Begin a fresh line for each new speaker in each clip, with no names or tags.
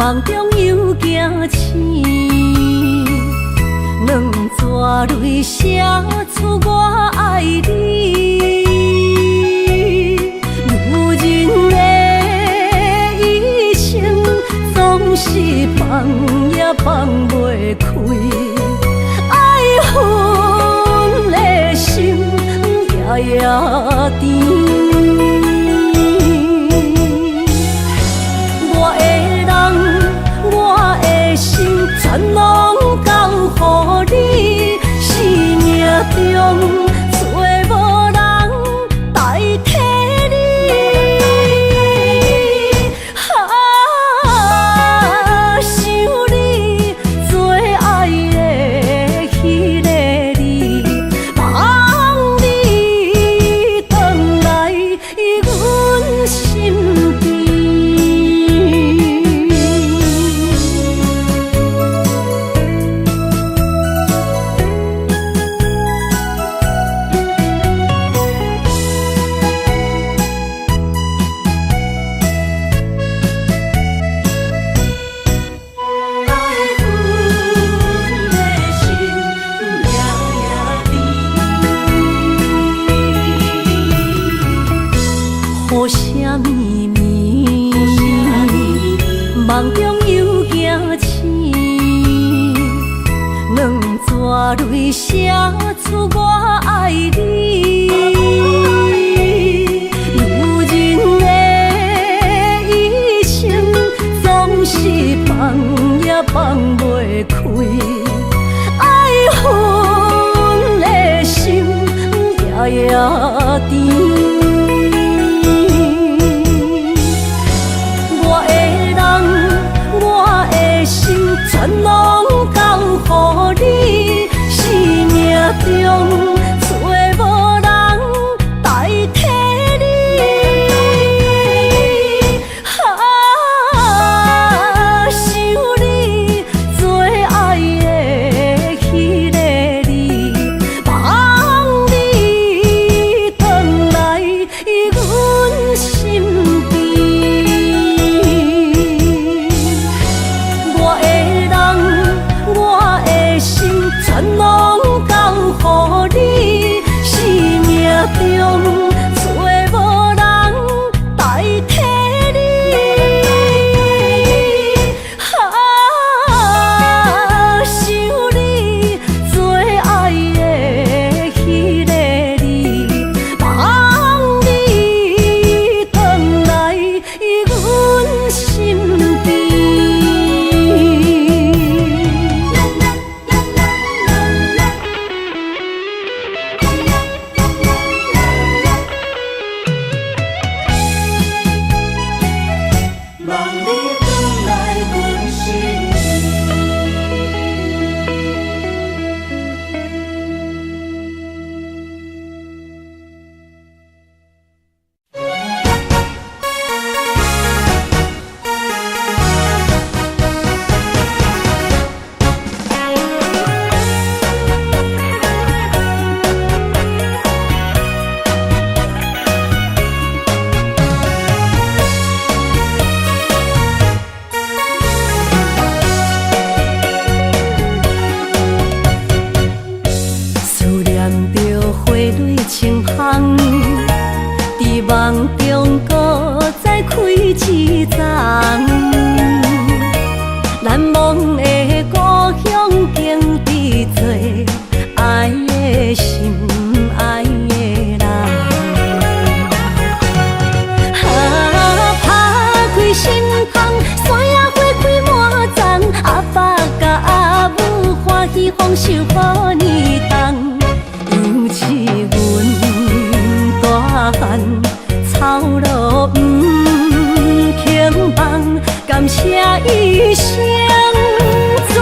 梦中又惊醒，两纸泪写出我爱你。如今的一生，总是放也放袂开，爱恨的心夜夜甜。全拢交予你，生命中找无人代替你。想你做爱的迄个你，望你回来阮身边。雨声绵绵，梦中又惊醒，两纸泪写出我爱你。如今的一生，总是放也放袂开，爱恨的心夜夜甜。全拢交予你，生命中找无人代替你。想你做爱的迄个你，望你回来阮身边。全拢交予你，生命中找无人代替你。想你做爱的迄个你，望你回来阮身边。清香，伫梦中搁再开一丛，难忘的故乡经伫做爱的心，爱的人。打开心窗，山野花开满丛，阿爸甲阿母欢喜丰收好年冬。尤其阮大汉草路不轻放，感谢一生做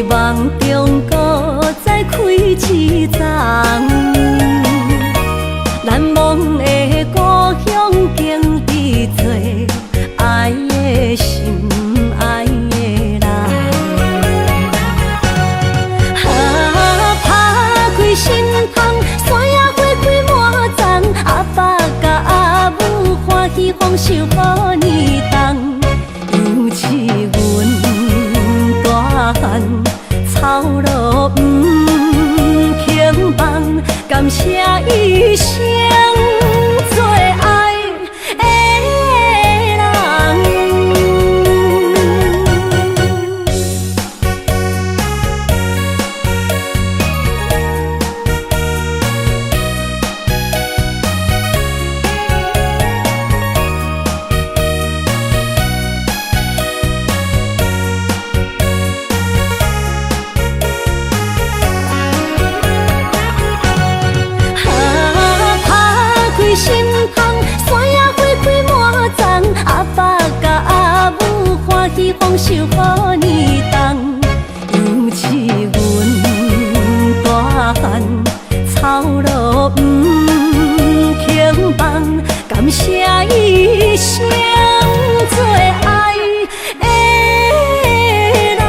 望中搁再开一丛，难忘的故乡经历做爱的心爱的人。打开心窗，山野花开满丛，阿爸甲阿母欢喜丰收好年冬，尤是阮大汉操劳不轻放，感谢一生做爱的人。心窗，山野花开满丛，阿爸甲阿母欢喜丰收好年冬，尤是阮大汉操劳不轻放，感谢一生做爱的人。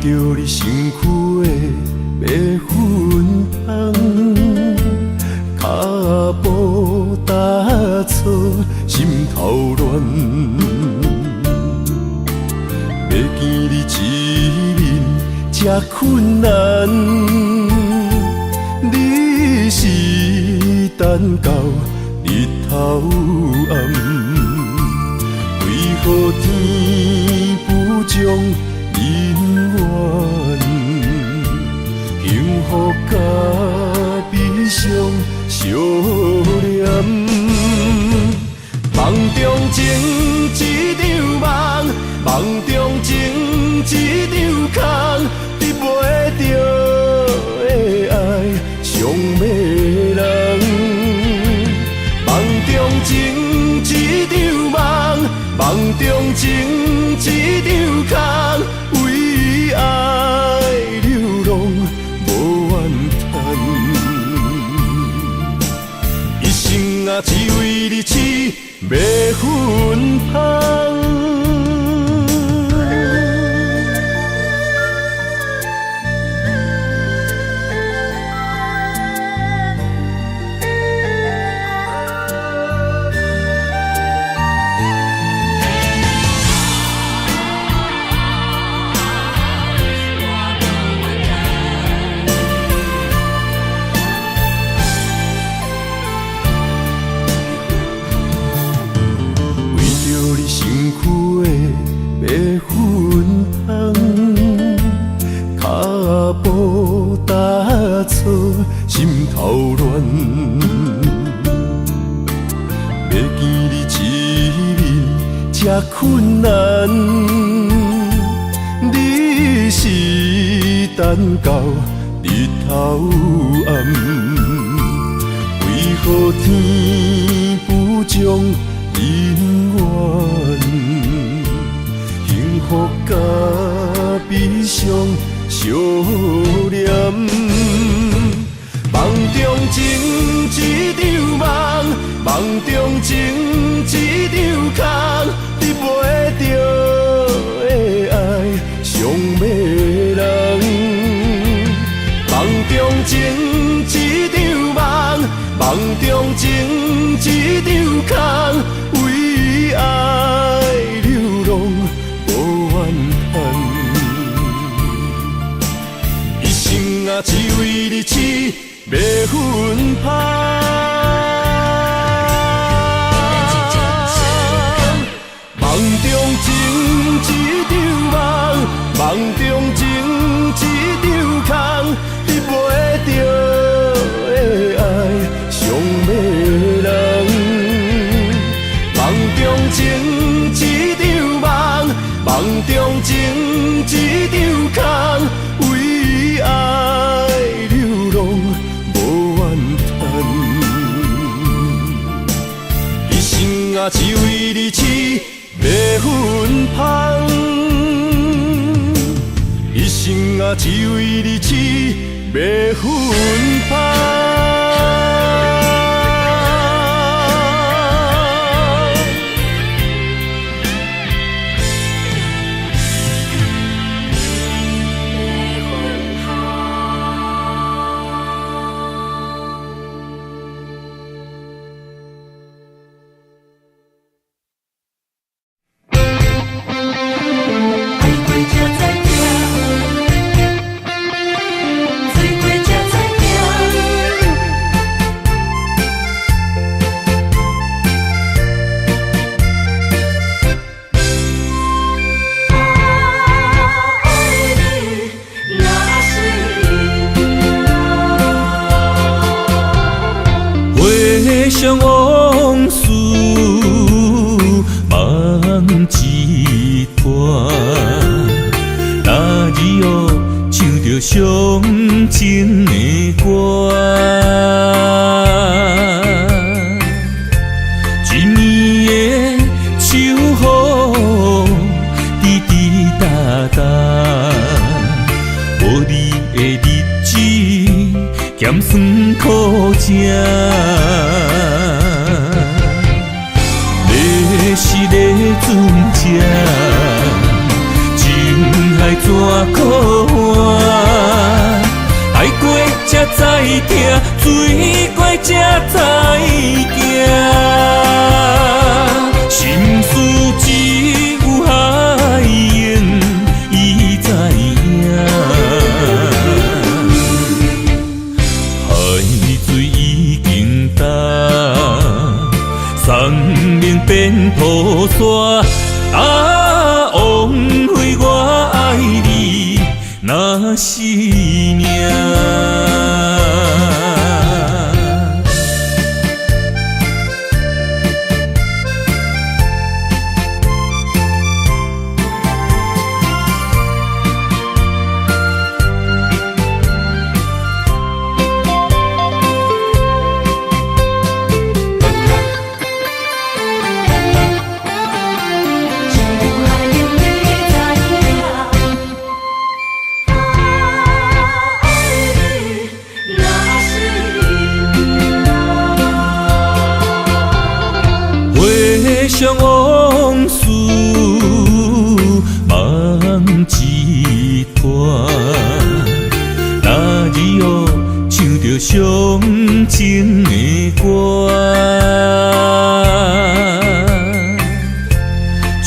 着你身躯的白粉香，脚步踏错，心头乱。要见你一面这困难，你是等到日头暗，为何天不将人怨？幸福甲悲伤相连，梦中情一场梦，梦中情一场空，得袂着的爱上迷人。梦中情一场梦，梦中情一场空，为爱流浪无怨叹，一生啊只为你痴迷魂香。心头乱，要见你一面这困难，你是等到日头暗，为何天不将人怨？幸福甲悲伤相连。梦中情一场梦，梦中情一场空，得袂着的爱上迷人。梦中情一场梦，梦中情一场空，为爱流浪无怨叹，一生啊只为你痴迷魂香。梦中情一场梦，梦中情一场空，得袂着的爱上迷人。梦中情一场梦，梦中情一场空，为爱流浪无怨叹，一生啊只为你痴迷魂香，一生啊只为你痴迷魂香。
想往事梦一段，那日哦唱着伤情的歌，一年的秋雨滴滴答答，无你的日子咸酸苦涩。是咧船只，情海怎苦换，爱过才知疼，水怪才知行。心事只有海燕伊知影，海水已经干，山明变土沙。啊，枉费我爱你那是命。回想往事梦一团，那日后唱着伤情的歌，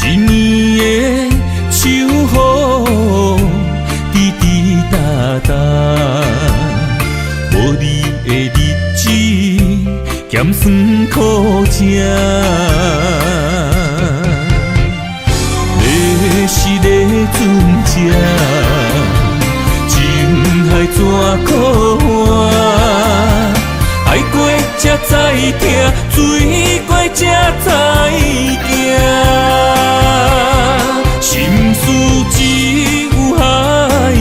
一年的秋雨滴滴答答，无你的日子咸酸苦吃。是个船只，情海怎可换？爱过才知疼，水过才知行。心事只有海燕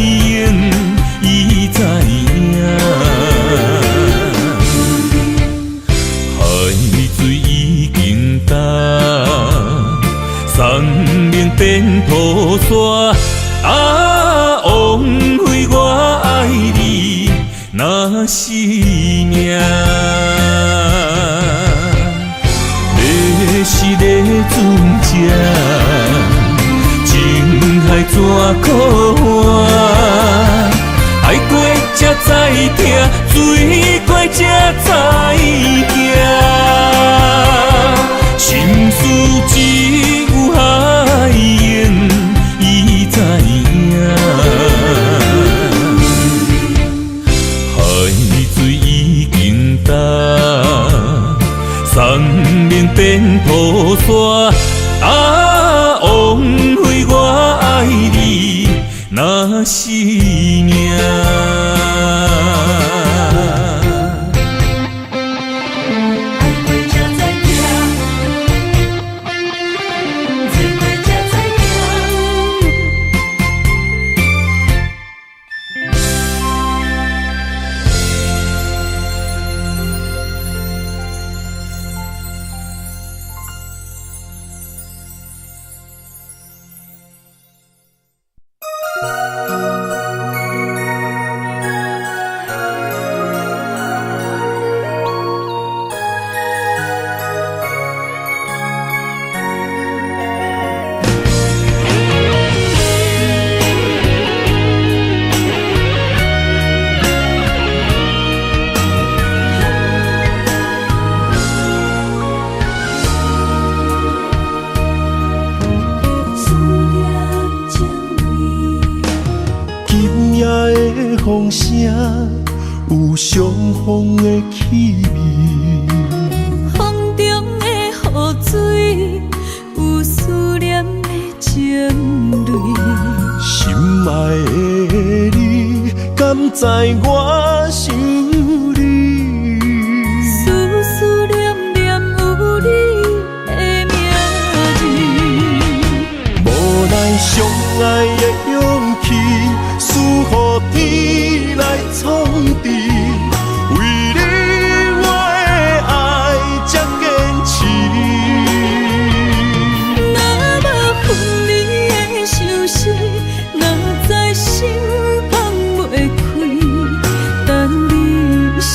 伊知影，海水已经干。山明变土沙，啊，枉费我爱你那是命。要是个船只，情海怎可换？爱过才知疼，水过才知行。心事只有海燕伊知影，海水已经干，山明变土沙，啊，枉费我爱你那是命。
风声有相逢的气味，
风中的雨水有思念的情泪。
心爱的你，敢知我想你？
思念念有你的名字，
无奈相爱的勇气，输予天来创治。为你我的爱才坚持。
若无分离的相思，哪知心放袂开。但你是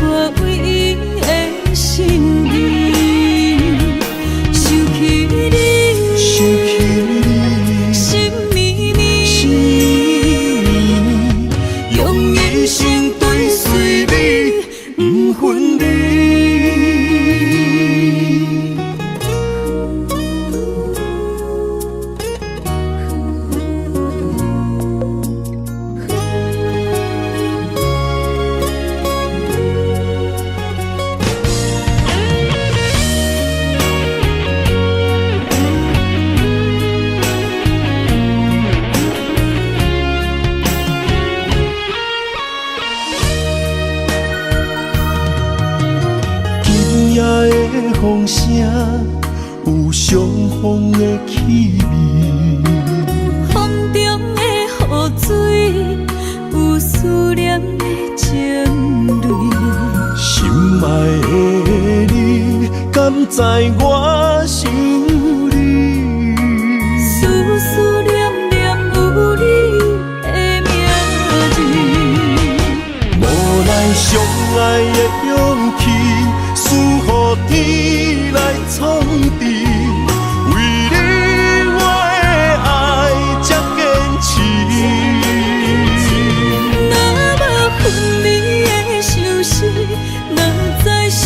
我唯一的心意，想起你，心绵绵。
有相逢的气味。
风中的雨水，有思念的情泪。
心爱的你，敢知我想你？
思思念念有你的名字。
无奈相爱的勇气，输予天来创治。为你我的爱才坚持。
若无分离的相思，若在心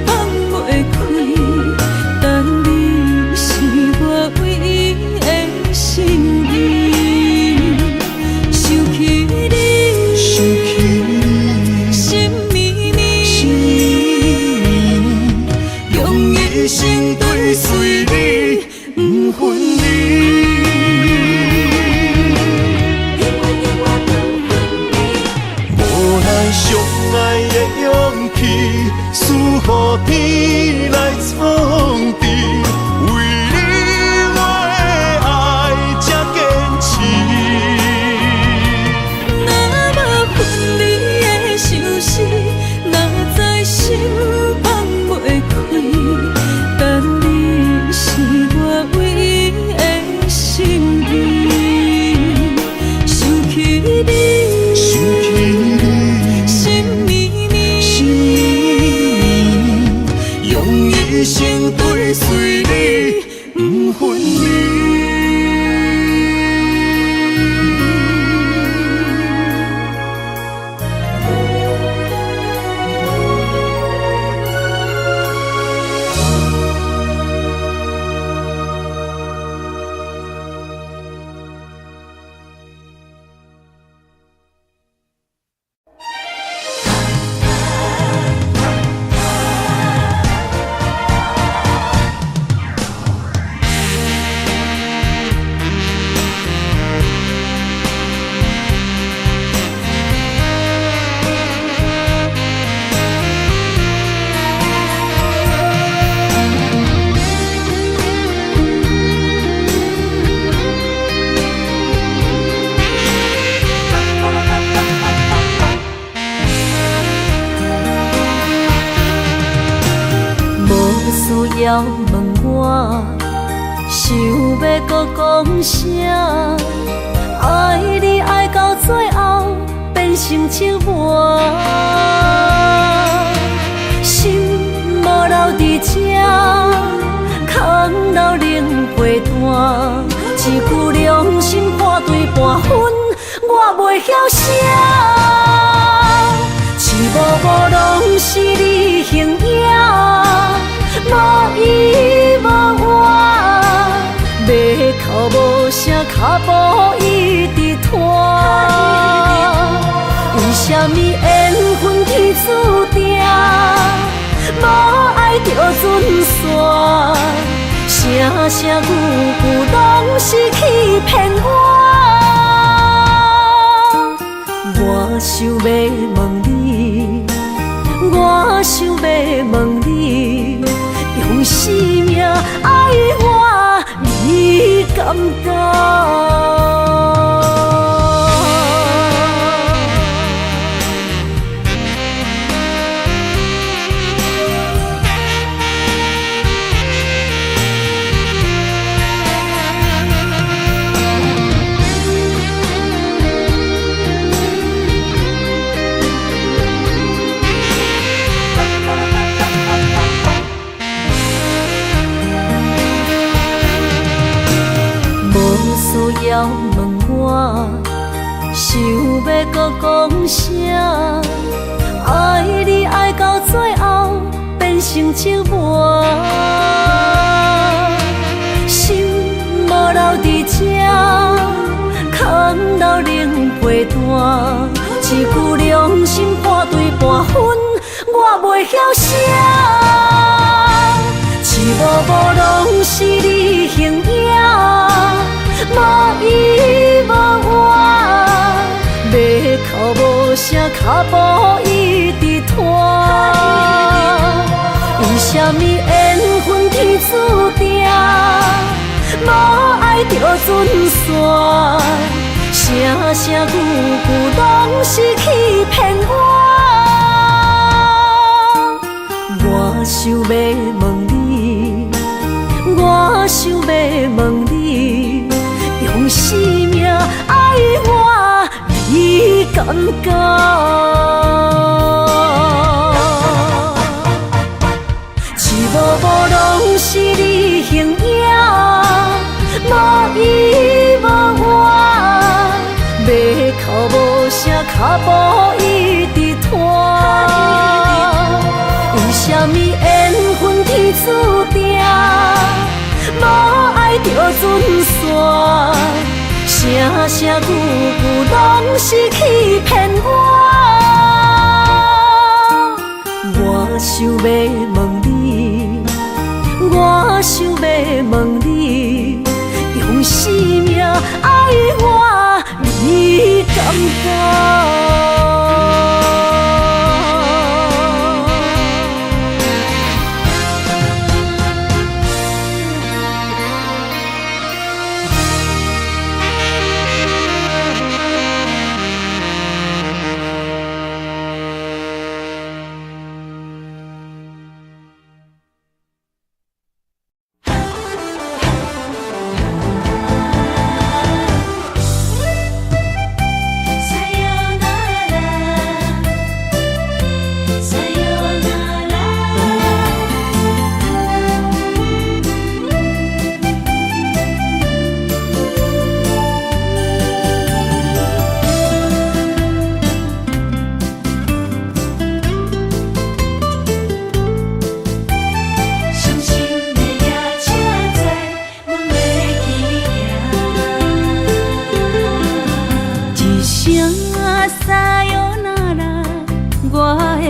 放袂开。但你是我唯一的心意，想起你，
想起你，
心绵绵，
心用一生追随你，不分离。无奈相爱的勇气，输予天来创治。为你我的爱才坚持。
若无分离的相思，若在心放袂开。但你是我唯一的心意，想起你，
想起你，
心绵绵，
心用一生追随你，不分离。
需要问我，想要搁讲啥？爱你爱到最后变成寂寞，心无留伫这，空留冷陪伴。一句良心半对半分，我袂晓写。一幕幕拢是你形影。无依无我，要哭无声，脚步一直拖。为什么缘分天注定，无爱就准线？声声句句拢是欺骗我。我想要问你，我想要问你。用生命爱我，你敢讲？需要问我，想要搁讲啥？爱你爱到最后变成寂寞，心无留伫这，空留冷陪伴。一句良心半对半分，我袂晓写。一幕幕拢是你形影。无依无我，要哭无声，脚步一直拖。为什么缘分天注定，准线，声声句句拢是欺骗我。我想要问你，我想要问你，用生命爱我，你敢敢？一幕幕拢是你形影，无依无我，要哭无声，脚步一直拖。为什么缘分天注定，无爱就准线，声声句句拢是欺骗我。我想要问你，我想要问你，用生命爱我，你敢敢？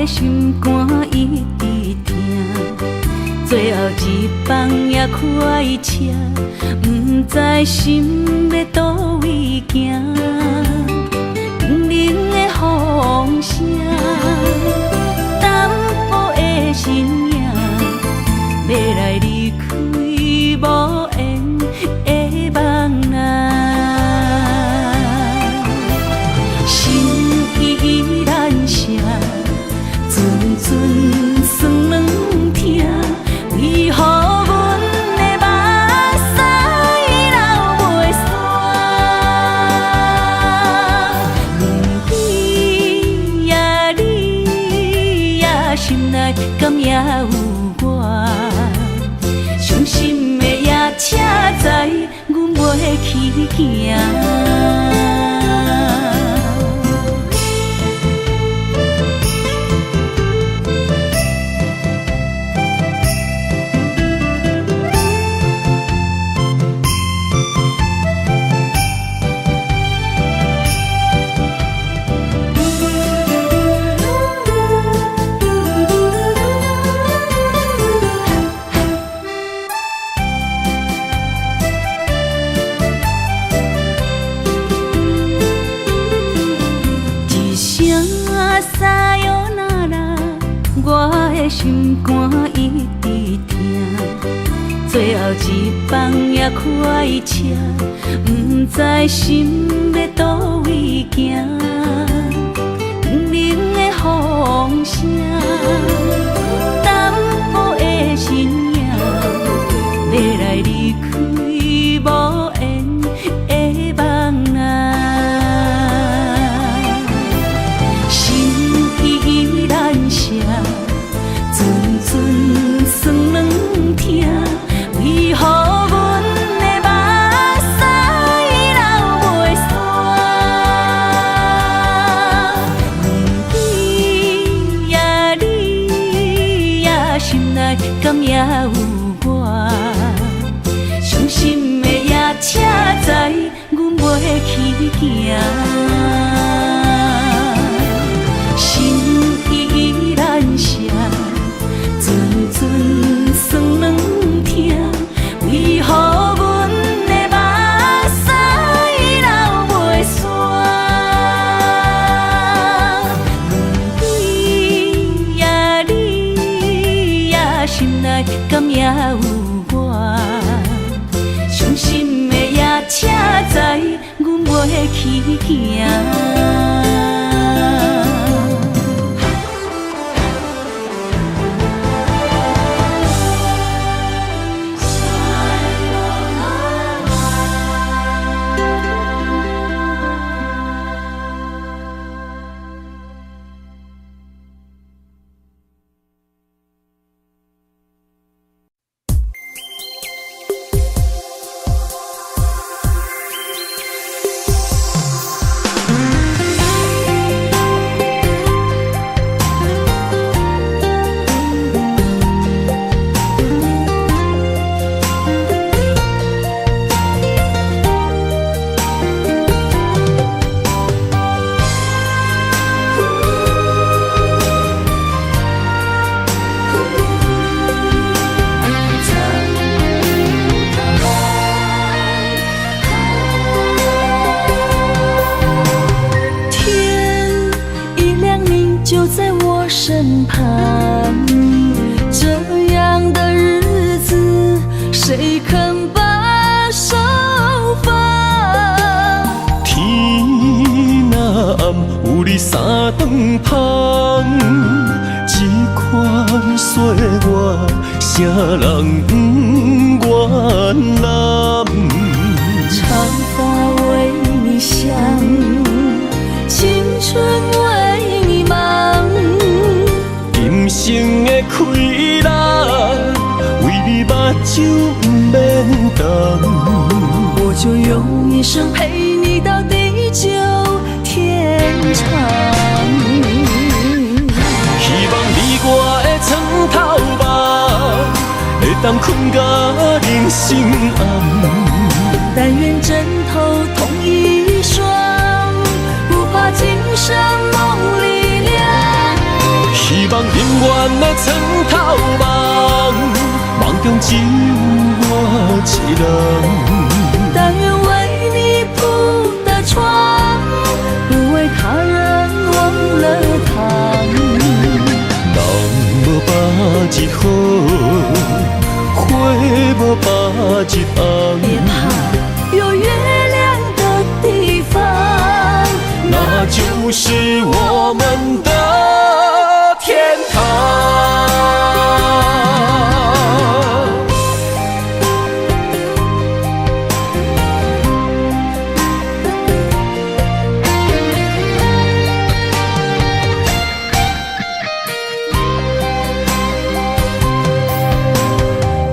心肝一直疼，最后一放也开车，不知心要倒位行。冷冷的风声，淡薄的身影，要来离开无缘的梦啊，心依然舍。阵酸软疼，为何阮的目屎流袂煞？不知呀你呀心内敢也有我？伤心的夜车载，阮袂去行。心肝一直疼，最后一放也开车，不知心要倒位行。冷冷的风声，淡薄的身影，要来离开无缘的梦啊，心依然舍。阵酸软疼，为何阮的目屎流袂煞？不知呀你呀心内敢也有我？伤心的夜车载，阮袂去行。心依然舍。阵酸软疼，为何阮的目屎流袂煞？不知呀你呀心内敢也有我？伤心的夜去行。身旁，这样的日子谁肯把手放？
天若暗，有你三顿香，这款岁月，谁人不愿揽？
长发为你香，青春为你忙。
今生的快乐，为你目睭不免干。
我就用一生陪你到地久天长。
希望你我的床头梦，会当困到人生暗。
但愿枕头同一双，不怕今生梦里凉。
希望永远的床头梦，梦中只有我一人。
但愿为你铺的床，不为他人忘了躺。
人无百日好，花无百日红。
别怕，有月亮的地方，
那就是我们的天堂。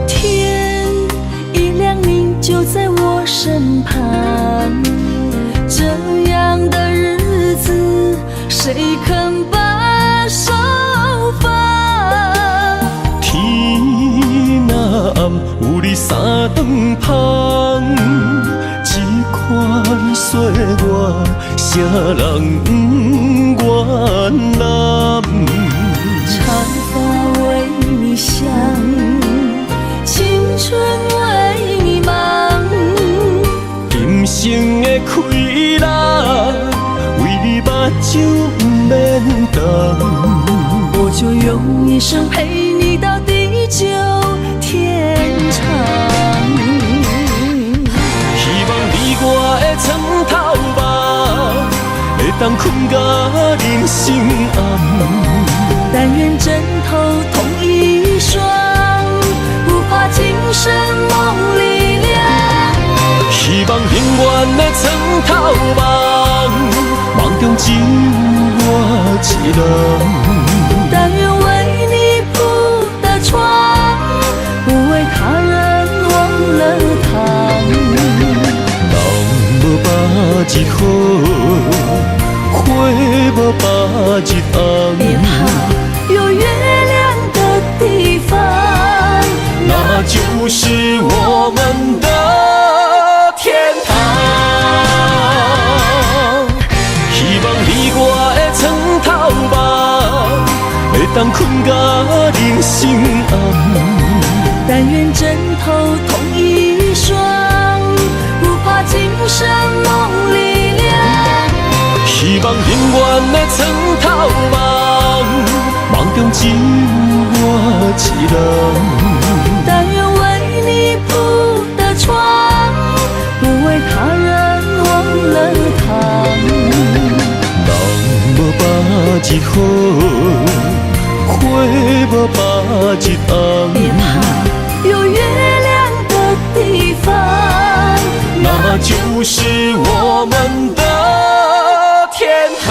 天一亮，你就在我身旁，这样的日子谁肯把手放？
天若暗，有你三顿香，这款岁月，谁人不愿揽？
长发为你香，青春为你忙。
今生的快乐，为你目睭不免干。
我就用一生陪你到地久天长。
希望你我的床头梦，会当困到人生暗。
但愿枕头同一双，不怕今生梦里凉。
希望永远的床头梦，梦中只有我一人。
但愿为你铺的床，不为他人忘了躺。
人无百日好，花无百日红。
别怕，有月亮的地方，
那就是我们的天堂。希望你我的床头梦，会当困到人生暗。
但愿枕头同一双，不怕今生梦里凉。
希望永远的床头梦，梦中只有我一人。
但愿为你铺的床，不为他人忘了躺。
日好，花无把日红。
别怕，有月亮的地方，
那就是我们的天堂。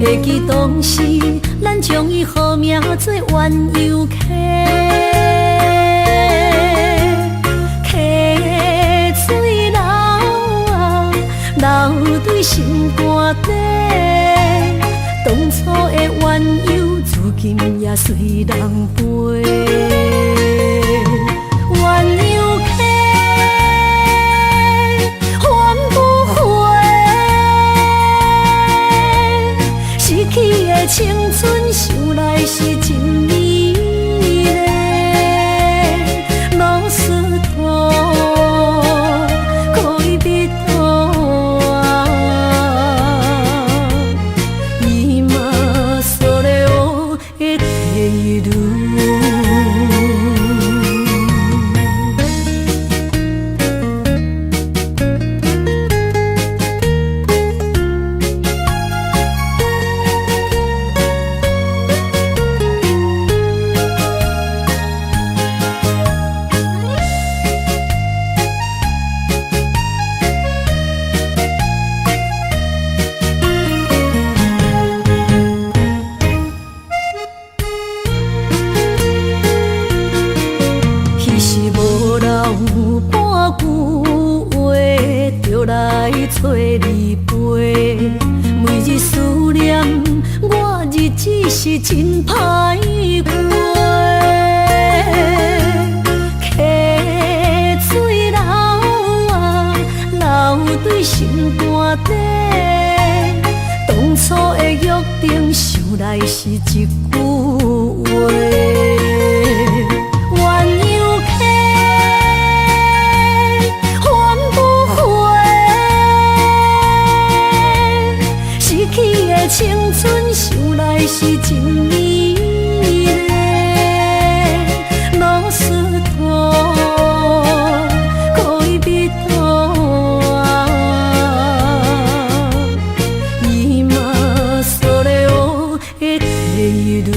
会记当时，咱将伊号名做鸳鸯溪，溪水流啊，流对心肝底。当初的鸳鸯，至今也随人陪。鸳鸯溪。去的青春想来是真美丽，老师徒可以比拖啊，伊嘛所了的地路。找你陪，每日思念，我日子是真歹过。溪水流啊，流对心肝底。当初的约定，想来是一句话。青春想来是真美丽，老师徒可以比拖啊，伊嘛所了的地路。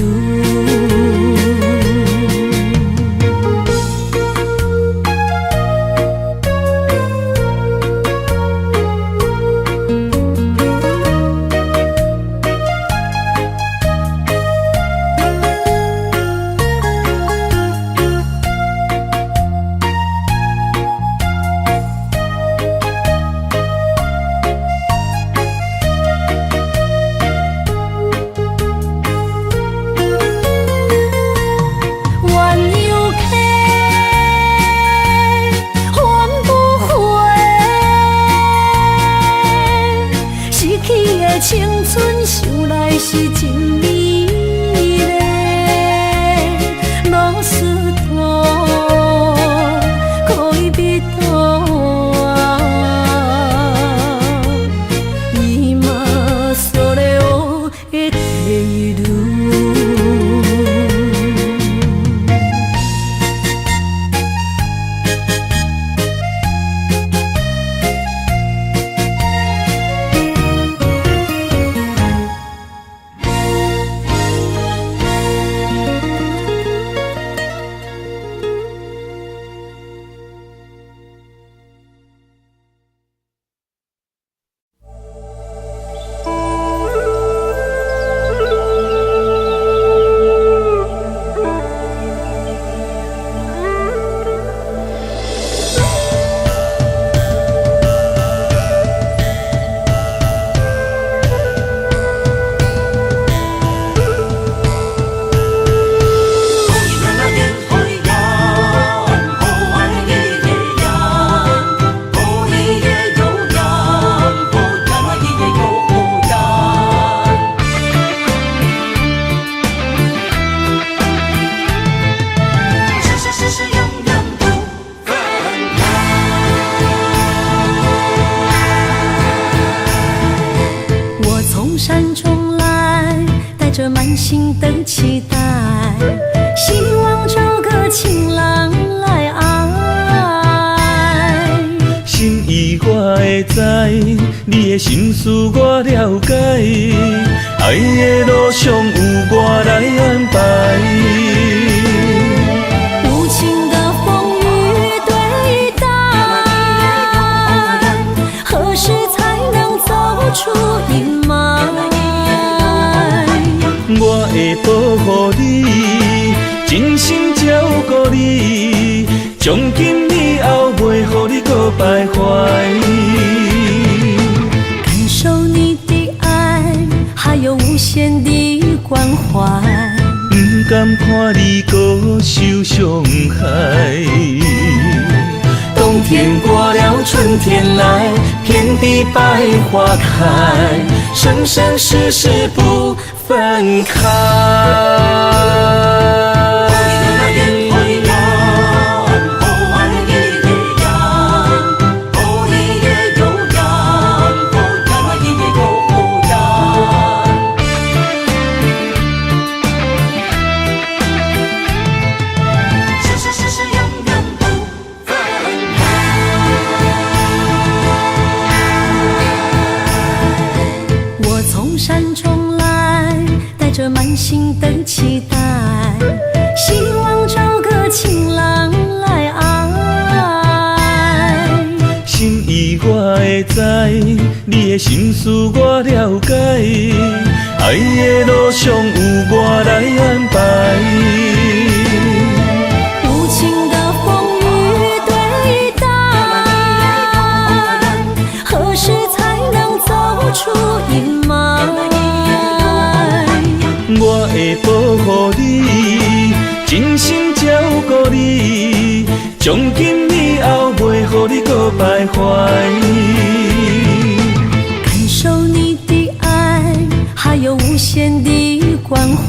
会知，你的心事我了解，爱的路上有我来安排。
无情的风雨对待，何时才能走出阴霾？
我会保护你，真心照顾你，从今以后袂予你搁徘徊。
感受你的爱，还有无限的关怀。
不甘看你搁受伤害。冬天过了，春天来，遍地百花开，生生世世不分开。
满心的期待，希望找个情郎来爱。
心意我会知，你的心事我了解，爱的路上有我来安排。
无情的风雨对待，何时才能走出阴霾？
我会保护你，真心照顾你，从今以后袂予你搁徘徊。
感受你的爱，还有无限的关怀。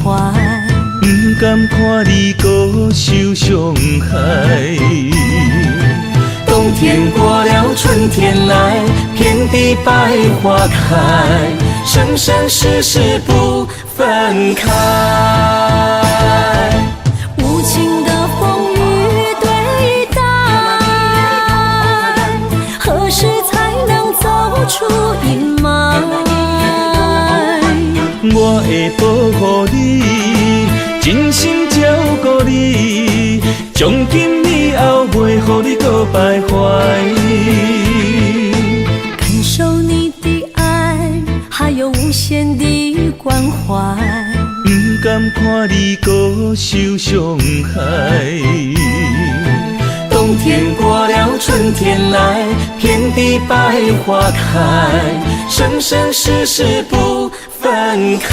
不甘看你搁受伤害。冬天过了，春天来，遍地百花开，生生世世不分开。
无情的风雨对待，何时才能走出阴霾？
我会保护你，真心照顾你，从今以后袂予你搁徘徊。
感受你的爱，还有无限的关怀。
不甘看你搁受伤害。冬天过了，春天来，遍地百花开，生生世世不分开。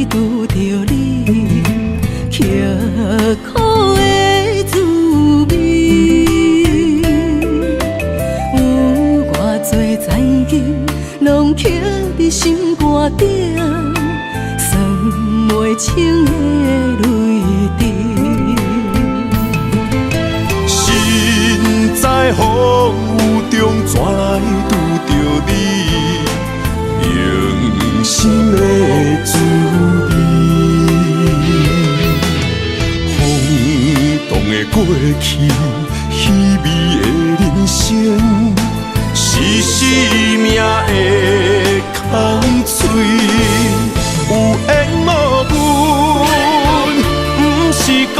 拄着你，刻苦的滋味，有偌多灾境，拢刻伫心肝顶，算袂清的泪滴。
心在风雨中，怎来拄着你？用心的滋味，轰动的过去，稀微的人生，是生命的空嘴，有缘无分，不是故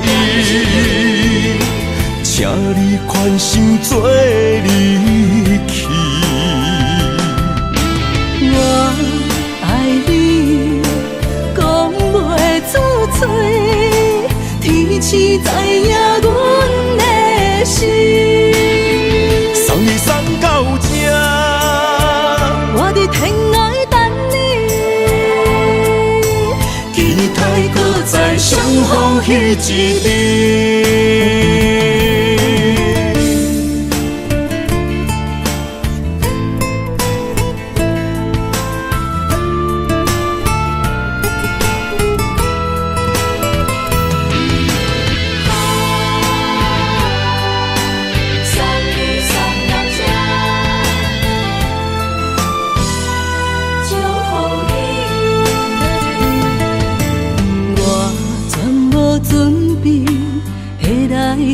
意，请你宽心做离去。
我爱你，讲袂出嘴。天赐知影阮的心。
送你送到这，
我伫天涯等你，
期待搁再相逢彼一日。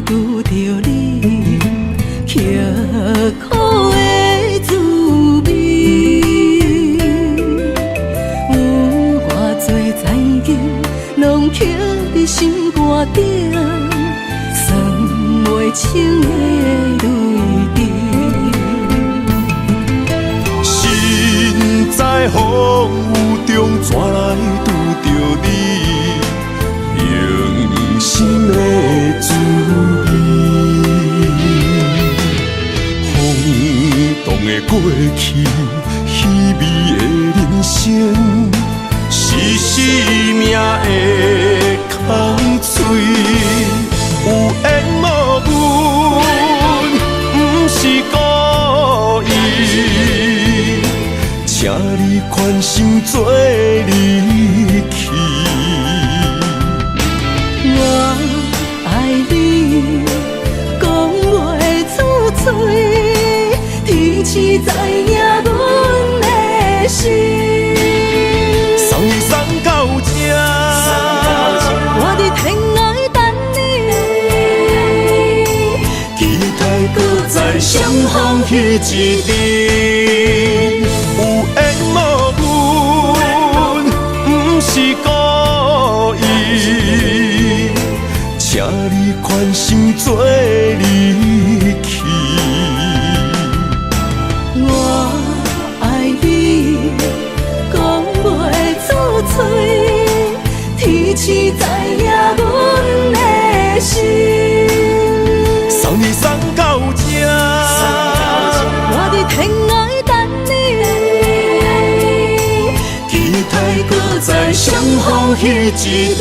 拄着你，刻苦的滋味，有偌多知己，拢刻伫心肝顶，算袂清的泪滴。
身在风雨中，怎来拄着你？用心的滋味，风动的过去，稀微的人生，是生命的空嘴，有缘无分，不是故意，请你宽心做离去。
我爱你，讲袂出嘴，天赐知影阮的心。
送你送到这，
我伫天涯等你，
期待搁再相逢彼一日。有缘无分，不是故意，请你宽心做离去。
我爱你，讲袂出嘴，天赐知影阮的心。
送你送到这，
我伫天涯等你，
期待搁再相逢彼一日。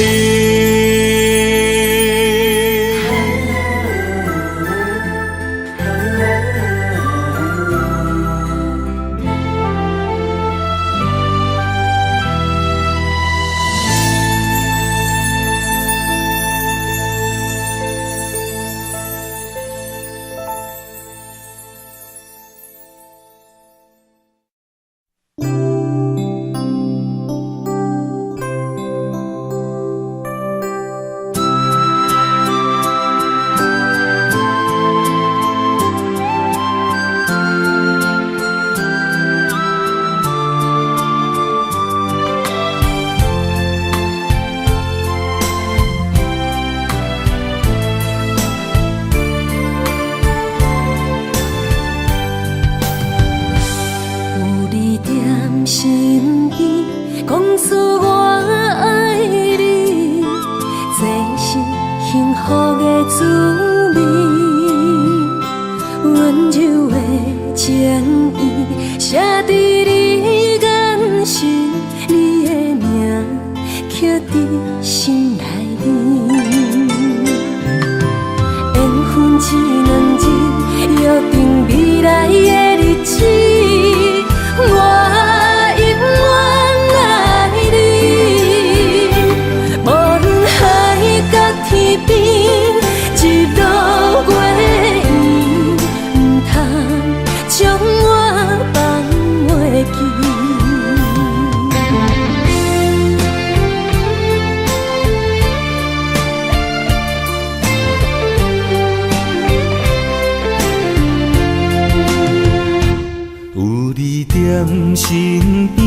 身边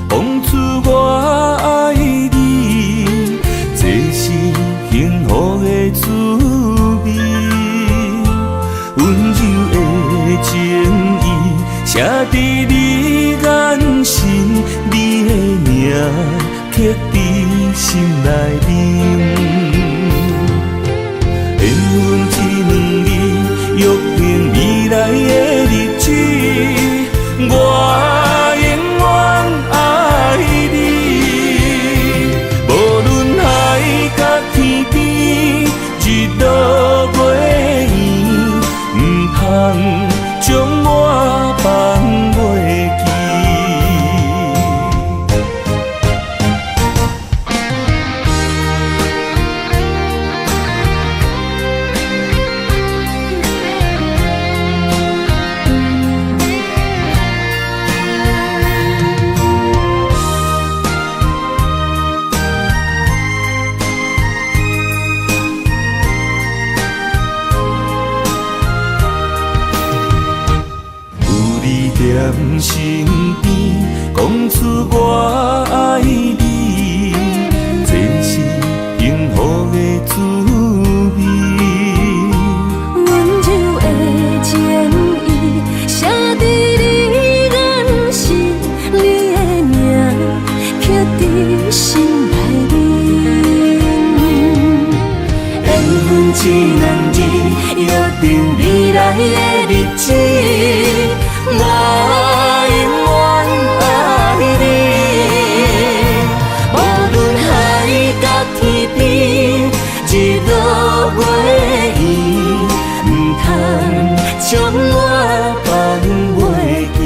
讲出我爱你，这是幸福的滋味。温柔的情意写伫你眼神，你的名刻伫心内面。
一两字，约定未来的日子，我永远爱你。无论海角天边，日落月圆，不通将我放袂记。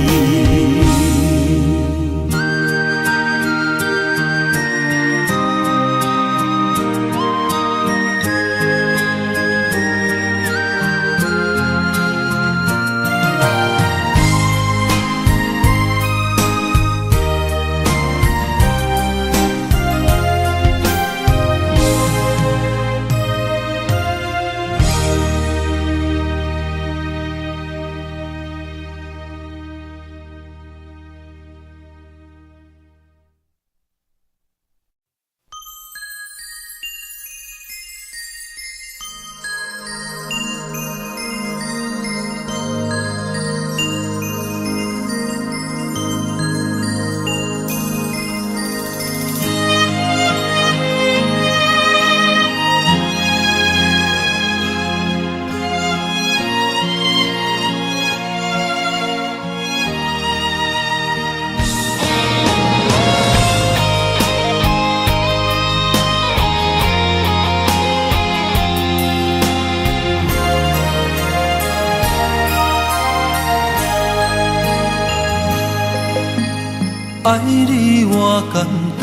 爱你我简单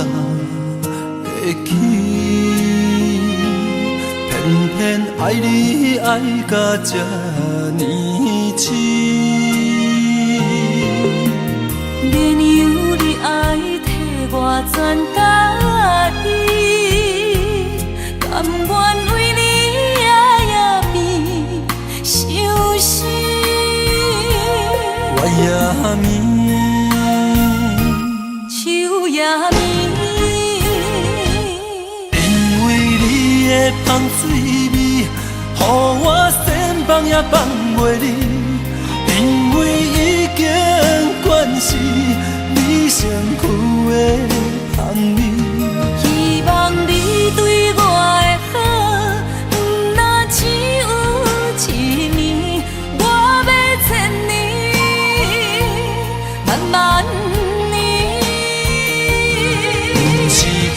会起，偏偏爱你爱到这呢深。
免由你爱替我全家己，甘愿为你夜夜变伤心。
我也眠。因为你的香水味，予我千放也放袂离。因为已经惯是你身躯的香味。
希望你对我的好，不若只有一年，我要千年，慢慢。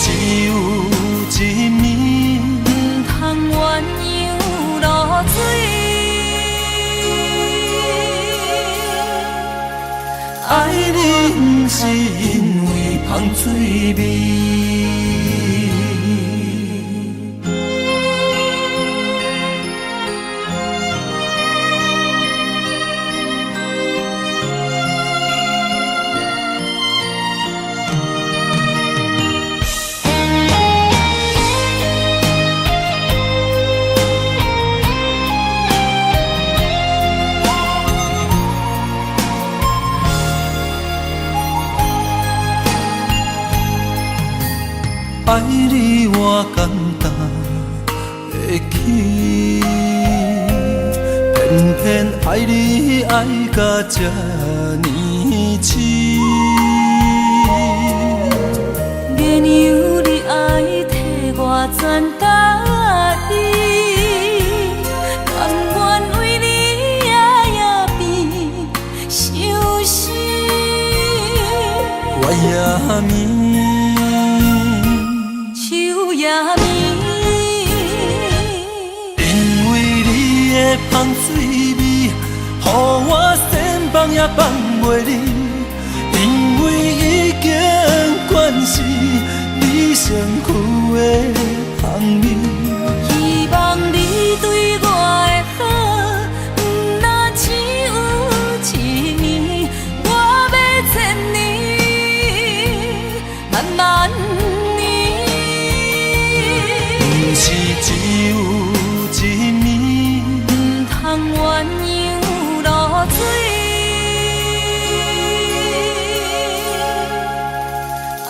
只有一面，
不通鸳鸯落水。
爱你不是因为香水味。爱你我简单会起，偏偏爱你爱到这呢深。
免由你爱替我全家己，甘愿为你夜夜变伤心。
我也眠。因为你的香水味，予我千放也放袂离。因为已经惯是你身躯的香味。
希望你对我的好，不若只有一年，我要千年，慢慢。
只有一面，
不通鸳鸯落水。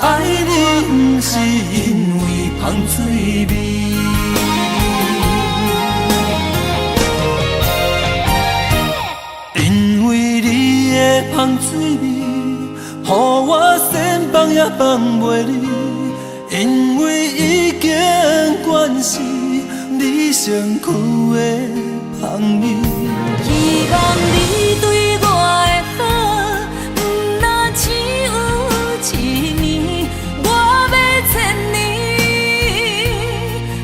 爱你不是因为香水味。因为你的香水味，予我千放也放袂离。因为已经惯是你身躯的香味。
希望你对我的好，不若只有一年，我要千年，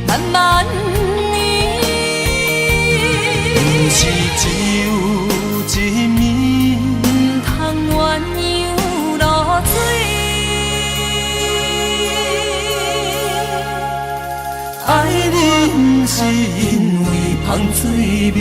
万万年。
不是只有一面，
唔通鸳鸯落水。
爱你不是因为香水味。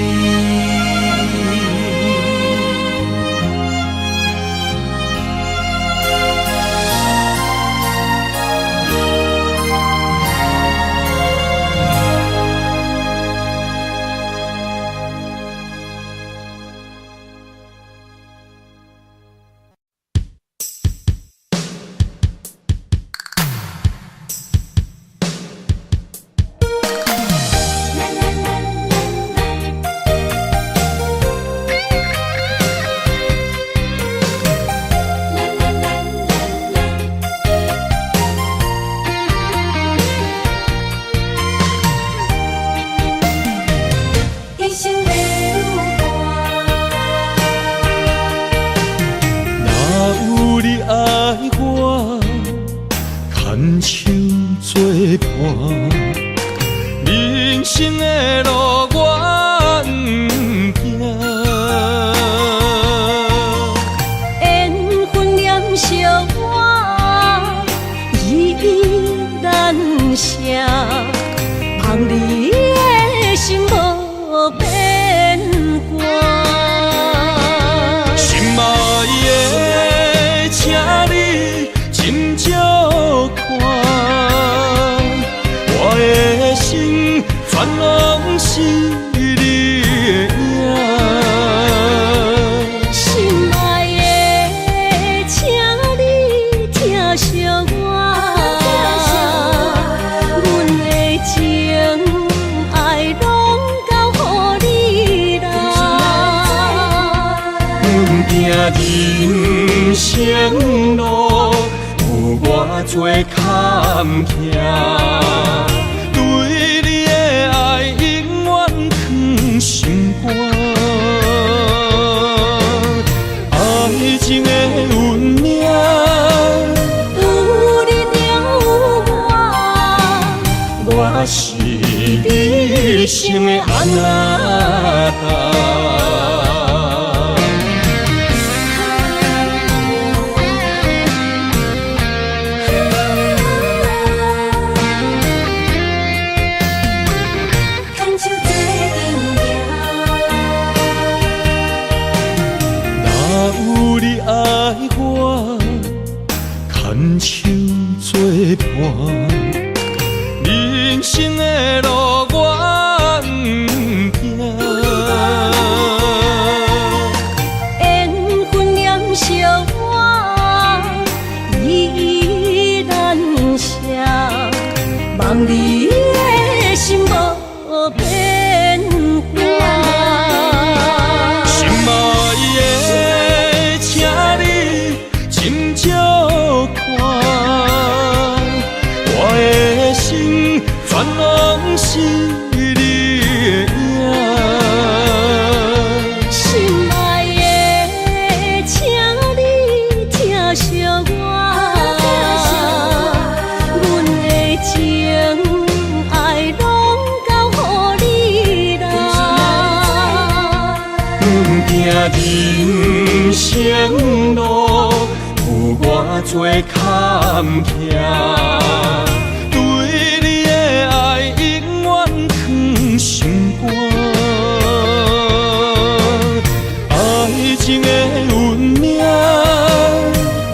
人生的路我不行，
缘分念惜我，依依难舍，望你的心无变卦。
心爱的，请你斟酌看。我的心全拢是你的影，
心爱的，请你疼惜我，阮的情爱拢交予你啦。
阮行人生路有偌多坎坷。对你的爱永远藏心肝，爱情的运命，
有你了有我，
我是你生的安那达。牵手作伴，人生的路我不行，
缘分念惜我，依依难舍，望你的心无变卦。
心爱的，请你斟酌看，我的心全拢是你的影。
心爱的，请你疼惜我，阮的情爱拢交予你啦。
阮行人生路有偌多坎坷，对你的爱永远藏心肝，爱情的运命，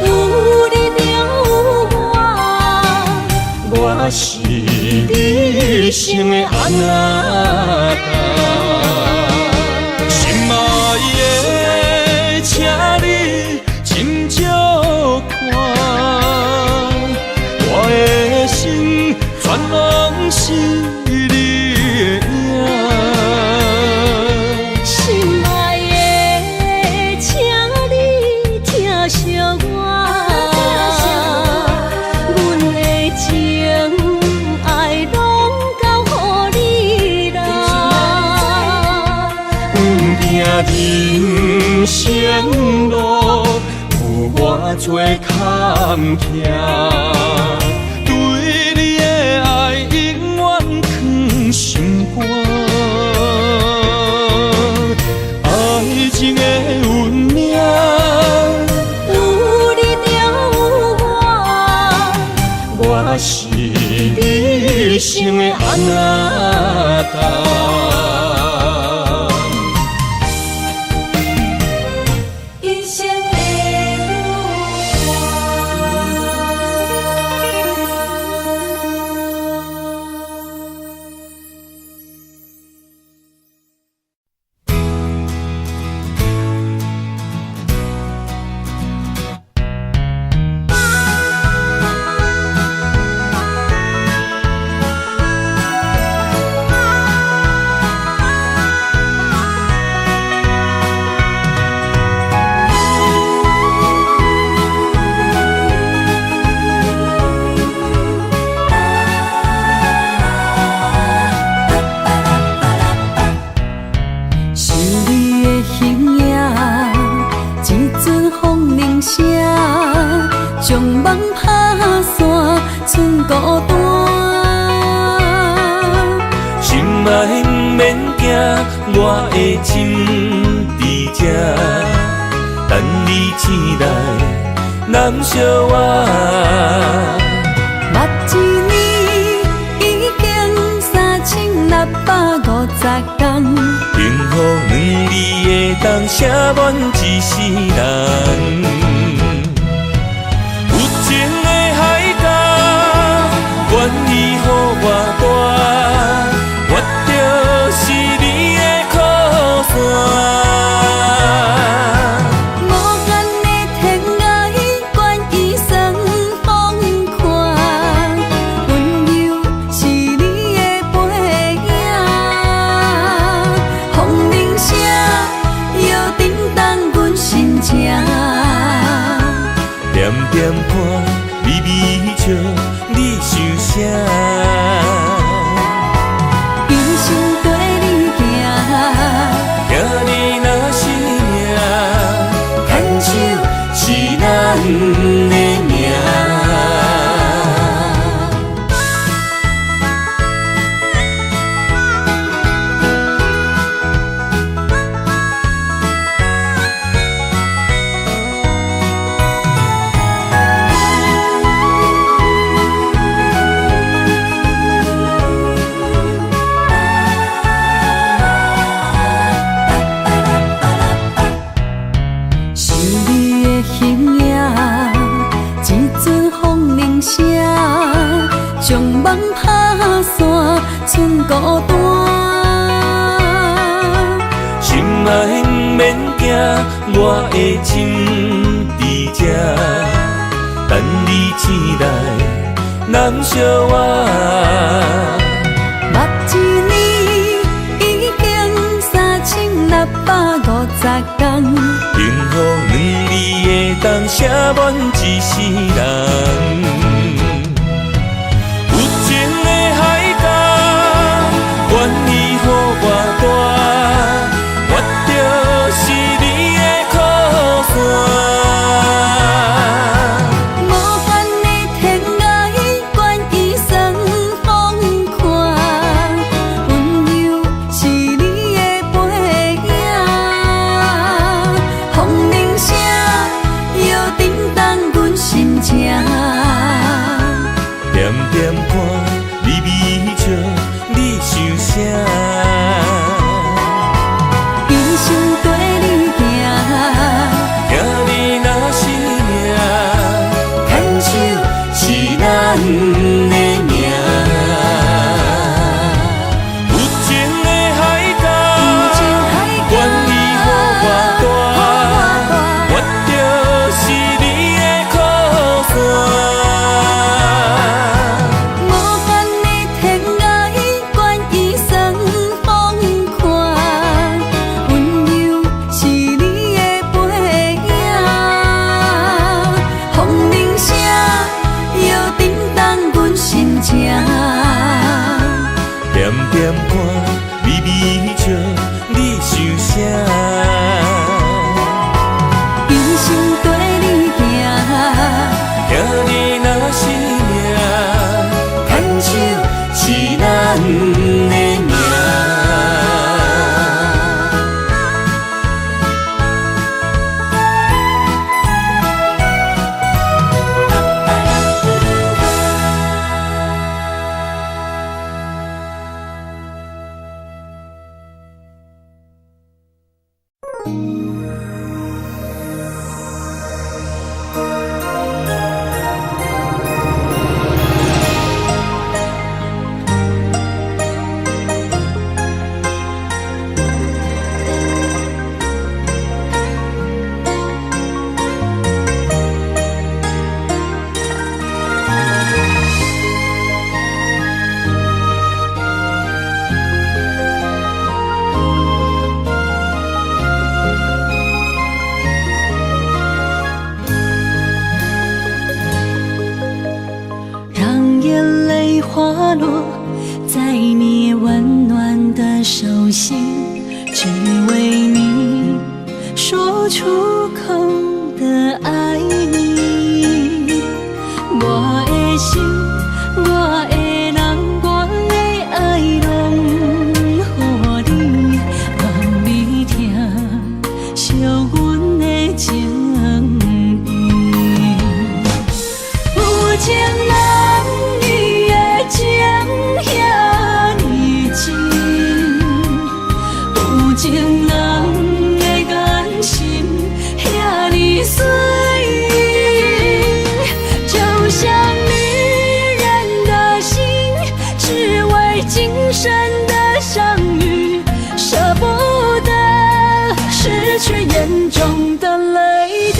有你了有我，
我是你生的安那达。心爱的，请你斟酌看，我的心全拢是你的影。
心爱的，请你疼惜我，阮的情爱拢交予你
人生路有偌多坎坷，对你的爱永远藏心肝。爱情的运命，
有你就有我，
我是你生的阿那达。
人生的想你的形影，一阵风铃声，将梦打散，剩孤单。
心爱不免惊，我的心伫这，等你醒来，难相我。
目一年已经3650天，
幸福两字的当写满一世人。有情的海角，愿意予我大，我就是你的靠山。
无限的天涯，愿意算风看，温柔是你的背影，风铃声摇叮当阮心情。
点点看，微微笑，你想啥？
人生跟你行，
行你若是命，牵手是咱的命。
想你的形影，一阵风铃声，将梦打散，剩孤单。
心爱不免惊，我的心伫这，等你醒来，难相我。
目一年已经3650天，
幸福两字的当写满一世人。有情的海角，愿意予我大，我就是你的靠山。
无限的天涯，愿意算风看，温柔是你的背影，风铃声摇叮当阮心情。
点点看，微微笑，你想啥？
人生跟你行，
行你若是命，牵手是咱的命。有情的海角，愿意予我大，我就是你的靠山。
无限的天涯，愿意算风看，温柔是你的背影，风铃声摇叮当阮心情。
点点看，微微笑，你想啥？名。
让眼泪滑落在你温暖的手心，只为你说出口的爱你。我的心，我的人，我的爱拢予你，望你听惜阮的情意。有情人你的情遐尼真，有情人的眼神遐尼水，就像女人的心，只为今生的相遇，舍不得失去眼中的泪滴。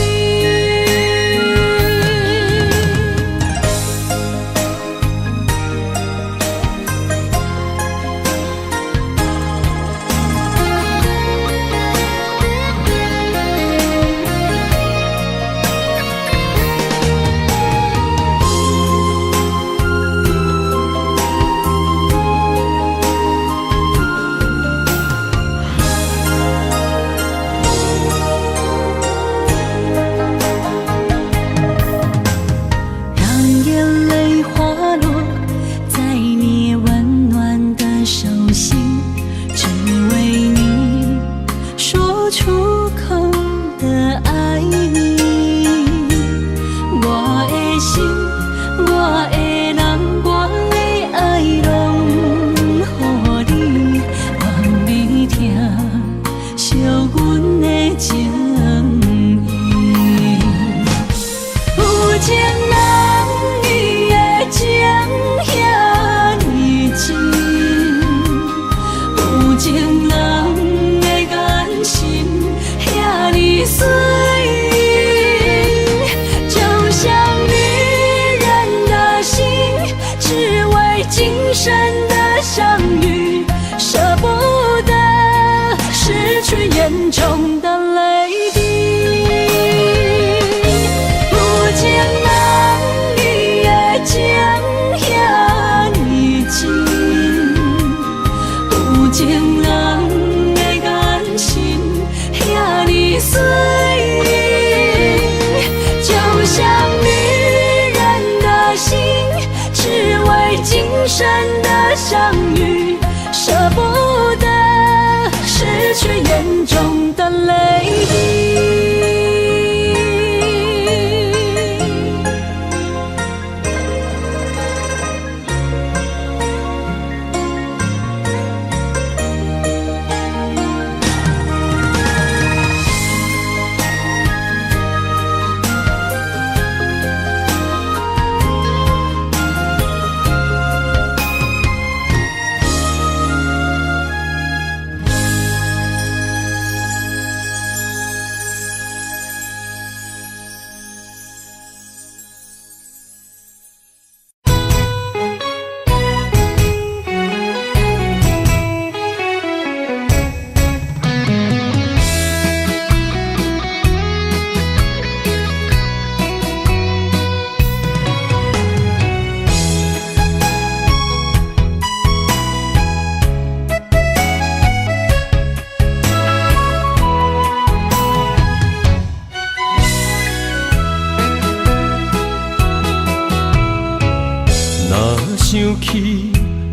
眼中的泪滴，有情人你的情遐尼真，有情人的眼神遐尼水，就像女人的心，只为今生的相遇，舍不得失去眼中的泪滴。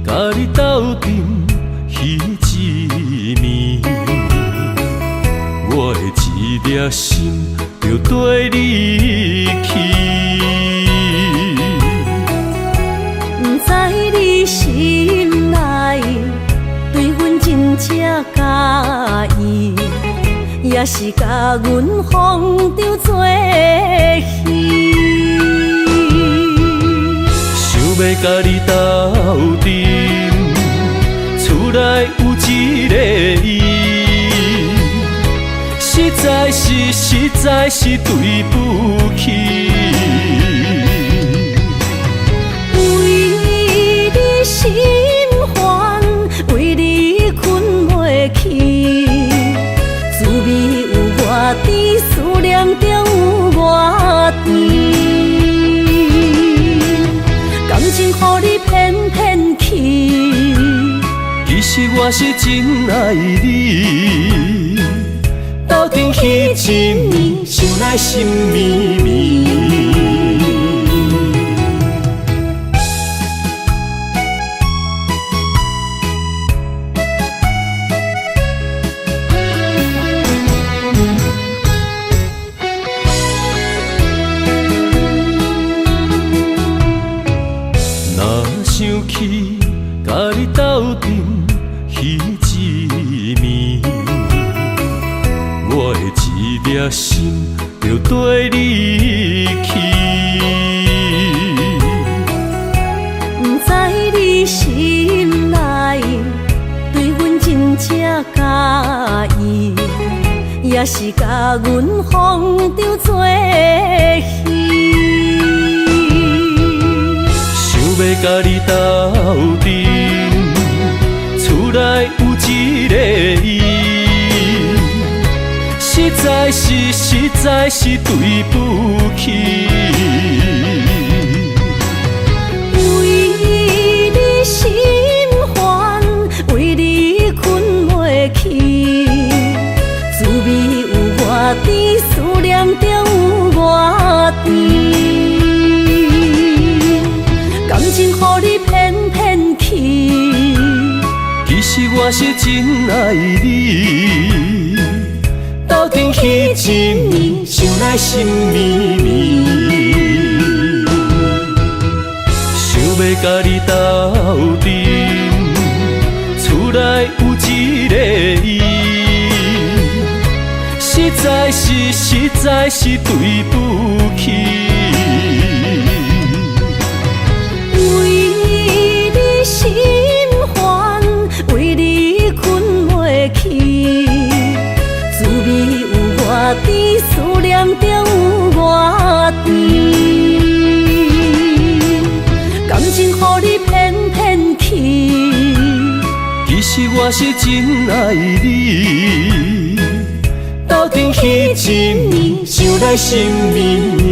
甲你斗阵彼一暝，我的一粒心就跟你去。
不知你心内对阮真正介意，也是甲阮放着做戏。
想要甲你斗阵，厝内有一个伊，实在是对不起。
为你心烦，为你困袂去，滋味有偌甜，思念中有偌甜。感情予你骗骗去，
其实我是真爱你，斗阵彼一暝，想来心绵绵。若想起甲你斗阵彼一暝，我的一粒心就跟你去。
不知你心内对阮真正介意，也是甲阮放着做戏。
想要甲你斗阵，厝内有一个伊，实在是对不起。
为你心烦，为你困袂去，滋味有偌甜，思念中有偌甜。感情予你骗骗去，
其实我是真爱你，斗阵彼一暝，想来心绵绵。想要甲你斗阵，厝内有一个伊，实在是对不起。
为你心烦，为你困袂去，滋味有偌甜，思念中有偌甜。感情予你骗骗去，
其实我是真爱你，斗阵彼一暝，想来心绵绵。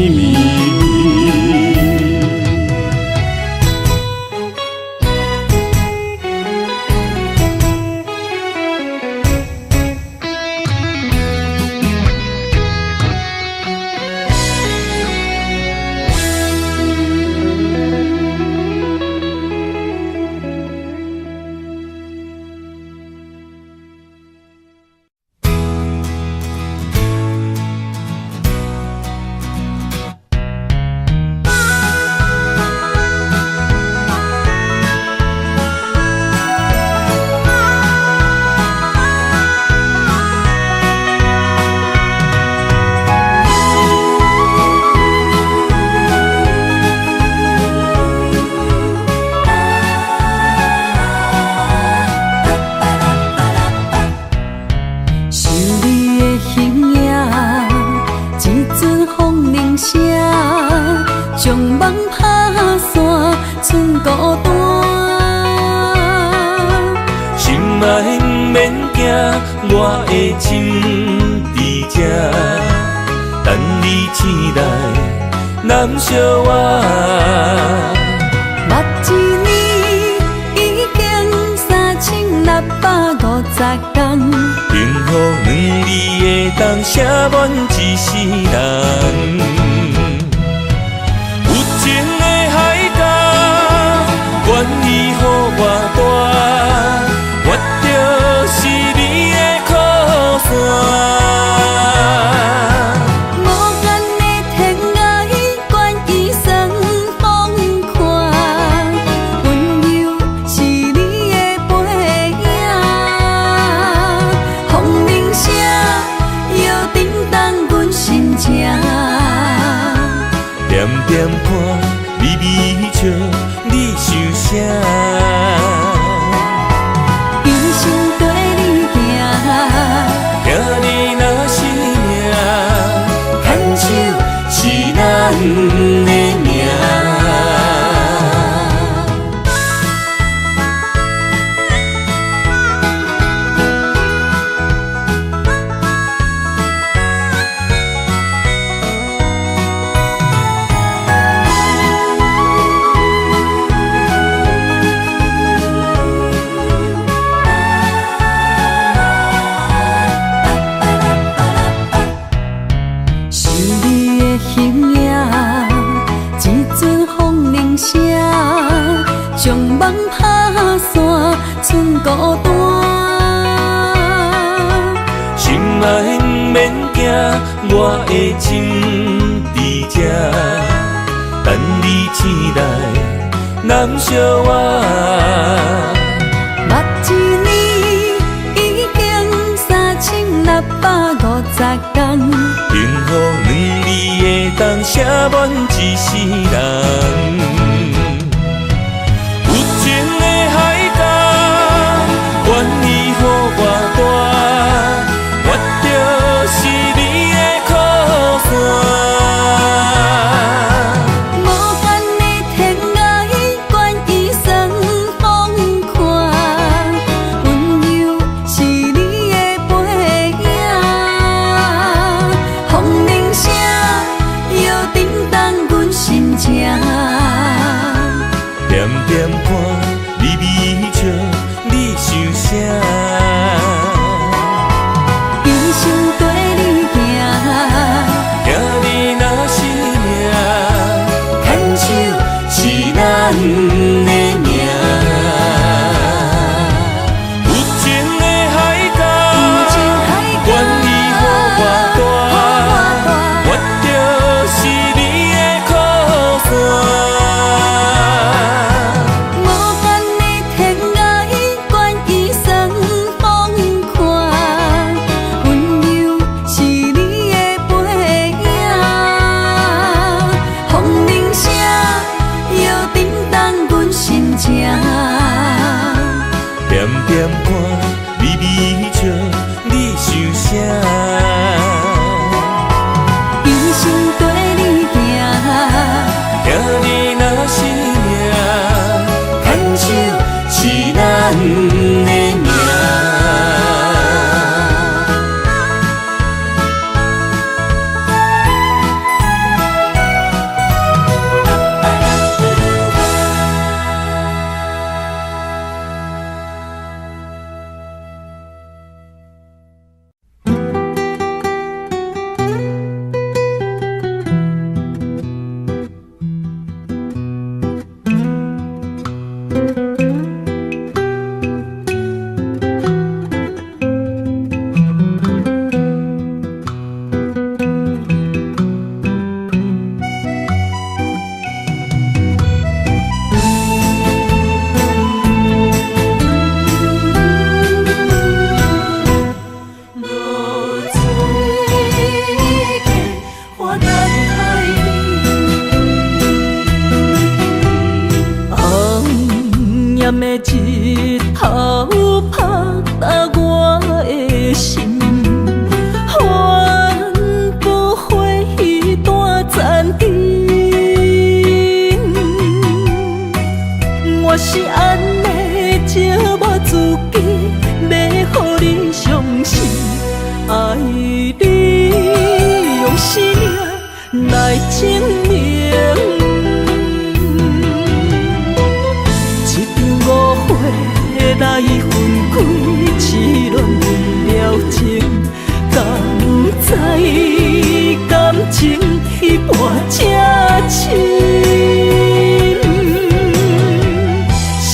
我的心伫这，等你醒来，难相我。
目一年已经3650天，
幸福两字的冬，写满一世人。有情的海角，愿意。我大，我就是你的靠山。
无间的天涯，愿意算风看，温柔是你的背影，风铃声摇叮当阮心情。
点点看，微微笑，你想啥？
一生跟你行，
听你若是命，牵手是咱的命。
想你的形影，一阵风铃声，将梦打散，剩孤单。
心爱不免惊，我的心伫这，等你醒来，难相我。
目一年已经3650天，
幸福两字会当写满一世人。有情的海角，愿意予我大，我就是你的靠山。
无间的天涯，愿意算风看，温柔是你的背影，风铃声摇叮当阮心情。
点点看，微微笑，你想啥？
一生跟你行，
听你若是命，牵手是咱的命。有情的海角，愿意予我大，我就是你的靠山。
无间的天涯，愿意算风看，温柔是你的背影，风铃声摇叮当阮心情。
点点看，微微笑，你想啥？
一生跟你行，
听你若是命，牵手是咱的命。
炎的日头晒干我的心，帆布花雨断残阵。我是安尼借我自己，要予你相信，爱你用生命来证明。来分开，痴恋为了情，敢知感情彼半这深？心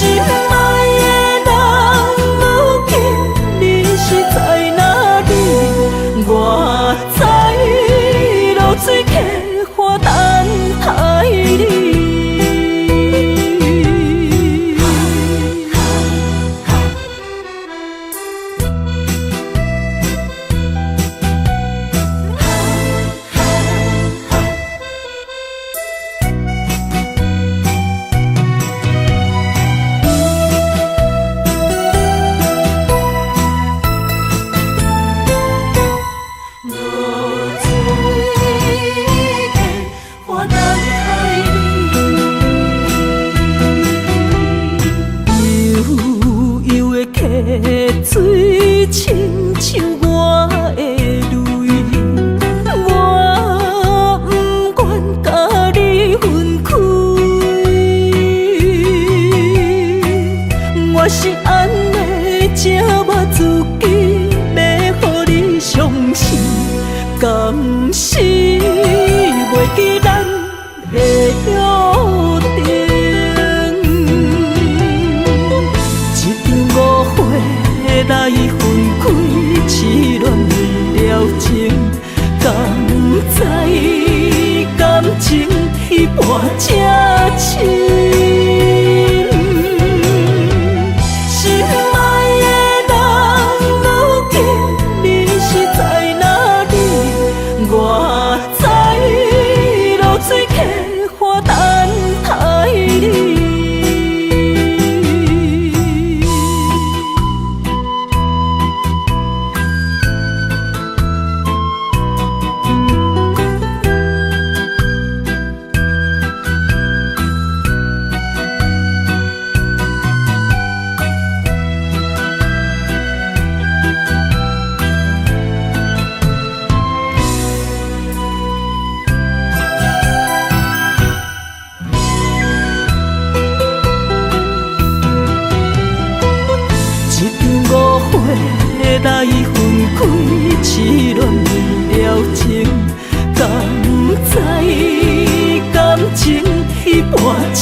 是安尼，才无自己要予你伤心。敢是袂记咱的约定？一场误会来分开，痴恋为了情，敢知感情一半才深？来分开，痴恋为了情，敢知感情一半才